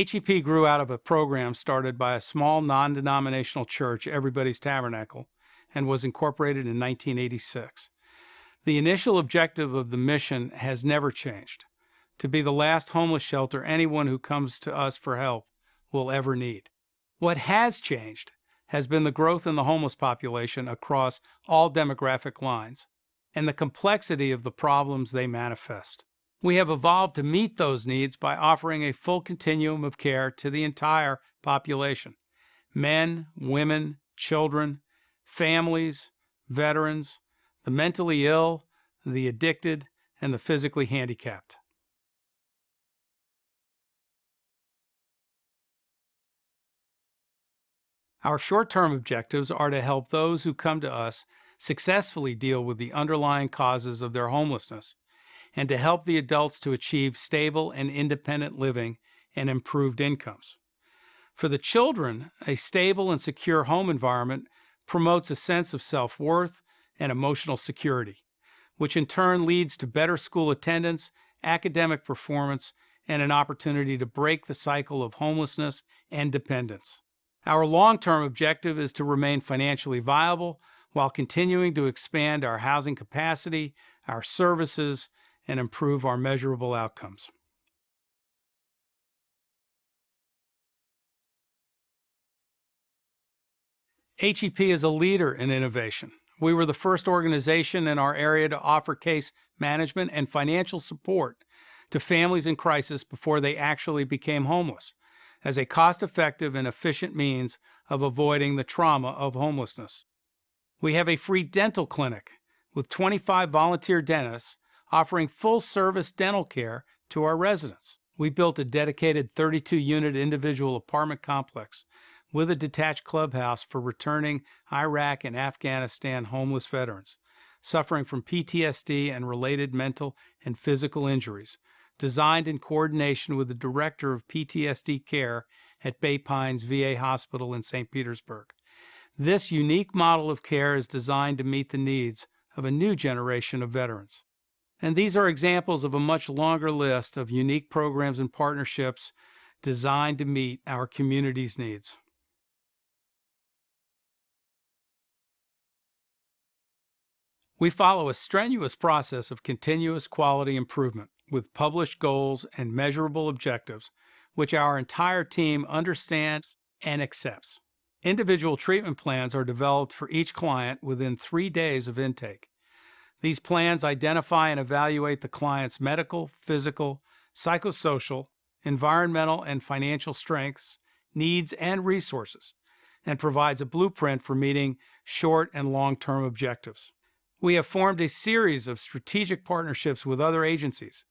HEP grew out of a program started by a small non-denominational church, Everybody's Tabernacle, and was incorporated in 1986. The initial objective of the mission has never changed: to be the last homeless shelter anyone who comes to us for help will ever need. What has changed has been the growth in the homeless population across all demographic lines and the complexity of the problems they manifest. We have evolved to meet those needs by offering a full continuum of care to the entire population: men, women, children, families, veterans, the mentally ill, the addicted, and the physically handicapped. Our short-term objectives are to help those who come to us successfully deal with the underlying causes of their homelessness, and to help the adults to achieve stable and independent living and improved incomes. For the children, a stable and secure home environment promotes a sense of self-worth and emotional security, which in turn leads to better school attendance, academic performance, and an opportunity to break the cycle of homelessness and dependence. Our long-term objective is to remain financially viable while continuing to expand our housing capacity, our services, and improve our measurable outcomes. HEP is a leader in innovation. We were the first organization in our area to offer case management and financial support to families in crisis before they actually became homeless, as a cost-effective and efficient means of avoiding the trauma of homelessness. We have a free dental clinic with 25 volunteer dentists offering full-service dental care to our residents. We built a dedicated 32-unit individual apartment complex with a detached clubhouse for returning Iraq and Afghanistan homeless veterans suffering from PTSD and related mental and physical injuries, designed in coordination with the director of PTSD care at Bay Pines VA Hospital in St. Petersburg. This unique model of care is designed to meet the needs of a new generation of veterans. And these are examples of a much longer list of unique programs and partnerships designed to meet our community's needs. We follow a strenuous process of continuous quality improvement with published goals and measurable objectives, which our entire team understands and accepts. Individual treatment plans are developed for each client within 3 days of intake. These plans identify and evaluate the client's medical, physical, psychosocial, environmental, and financial strengths, needs, and resources, and provides a blueprint for meeting short and long-term objectives. We have formed a series of strategic partnerships with other agencies,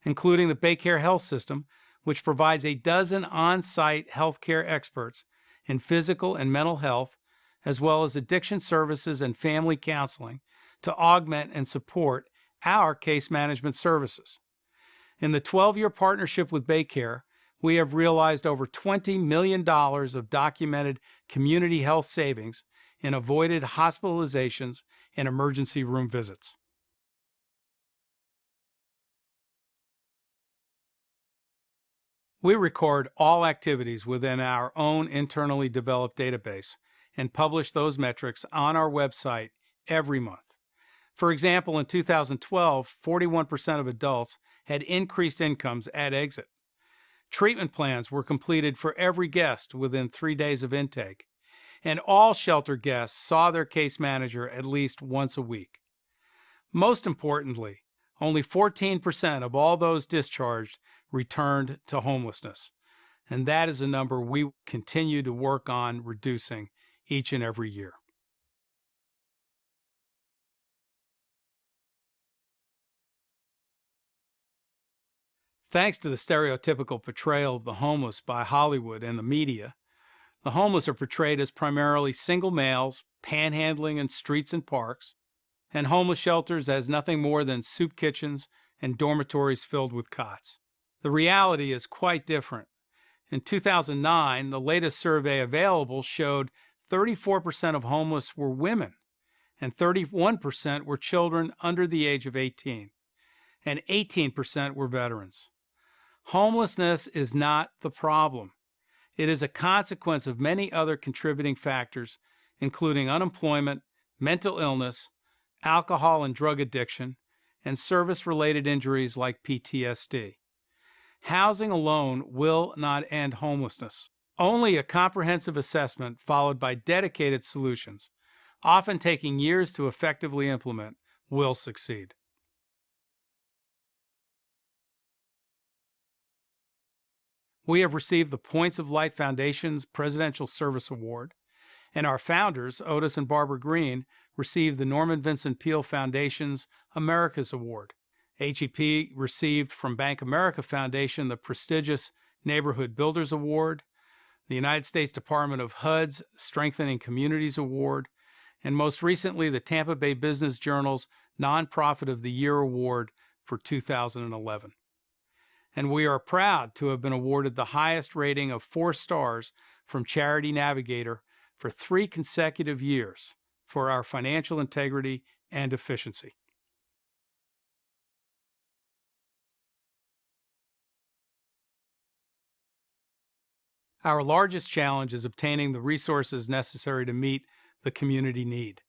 including the BayCare Health System, which provides a dozen on-site healthcare experts in physical and mental health, as well as addiction services and family counseling, to augment and support our case management services. In the 12-year partnership with BayCare, we have realized over $20 million of documented community health savings in avoided hospitalizations and emergency room visits. We record all activities within our own internally developed database and publish those metrics on our website every month. For example, in 2012, 41% of adults had increased incomes at exit. Treatment plans were completed for every guest within 3 days of intake, and all shelter guests saw their case manager at least once a week. Most importantly, only 14% of all those discharged returned to homelessness, and that is a number we continue to work on reducing each and every year. Thanks to the stereotypical portrayal of the homeless by Hollywood and the media, the homeless are portrayed as primarily single males, panhandling in streets and parks, and homeless shelters as nothing more than soup kitchens and dormitories filled with cots. The reality is quite different. In 2009, the latest survey available showed 34% of homeless were women, and 31% were children under the age of 18, and 18% were veterans. Homelessness is not the problem. It is a consequence of many other contributing factors, including unemployment, mental illness, alcohol and drug addiction, and service-related injuries like PTSD. Housing alone will not end homelessness. Only a comprehensive assessment followed by dedicated solutions, often taking years to effectively implement, will succeed. We have received the Points of Light Foundation's Presidential Service Award, and our founders, Otis and Barbara Green, received the Norman Vincent Peale Foundation's America's Award. HEP received from Bank America Foundation the prestigious Neighborhood Builders Award, the United States Department of HUD's Strengthening Communities Award, and most recently the Tampa Bay Business Journal's Nonprofit of the Year Award for 2011. And we are proud to have been awarded the highest rating of 4 stars from Charity Navigator for 3 consecutive years for our financial integrity and efficiency. Our largest challenge is obtaining the resources necessary to meet the community need.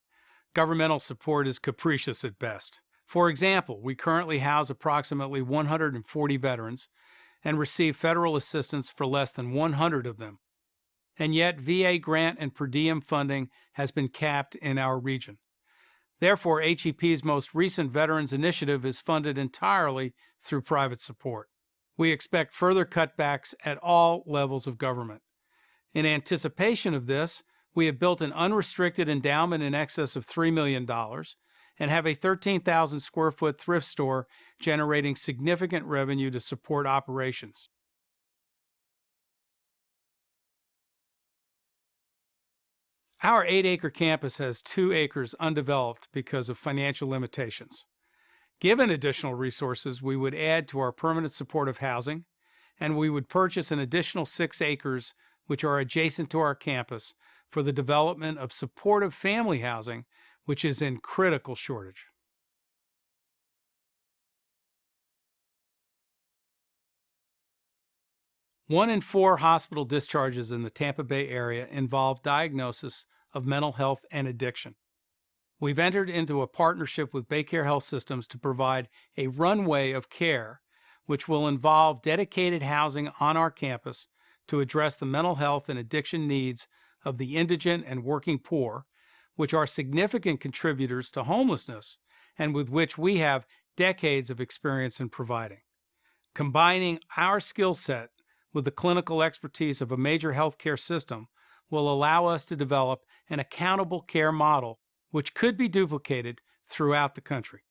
Governmental support is capricious at best. For example, we currently house approximately 140 veterans and receive federal assistance for less than 100 of them. And yet, VA grant and per diem funding has been capped in our region. Therefore, HEP's most recent Veterans Initiative is funded entirely through private support. We expect further cutbacks at all levels of government. In anticipation of this, we have built an unrestricted endowment in excess of $3 million and have a 13,000 square foot thrift store generating significant revenue to support operations. Our 8-acre campus has 2 acres undeveloped because of financial limitations. Given additional resources, we would add to our permanent supportive housing, and we would purchase an additional 6 acres, which are adjacent to our campus, for the development of supportive family housing, which is in critical shortage. One in 4 hospital discharges in the Tampa Bay area involve diagnosis of mental health and addiction. We've entered into a partnership with BayCare Health Systems to provide a runway of care, which will involve dedicated housing on our campus to address the mental health and addiction needs of the indigent and working poor, which are significant contributors to homelessness and with which we have decades of experience in providing. Combining our skill set with the clinical expertise of a major healthcare system will allow us to develop an accountable care model which could be duplicated throughout the country.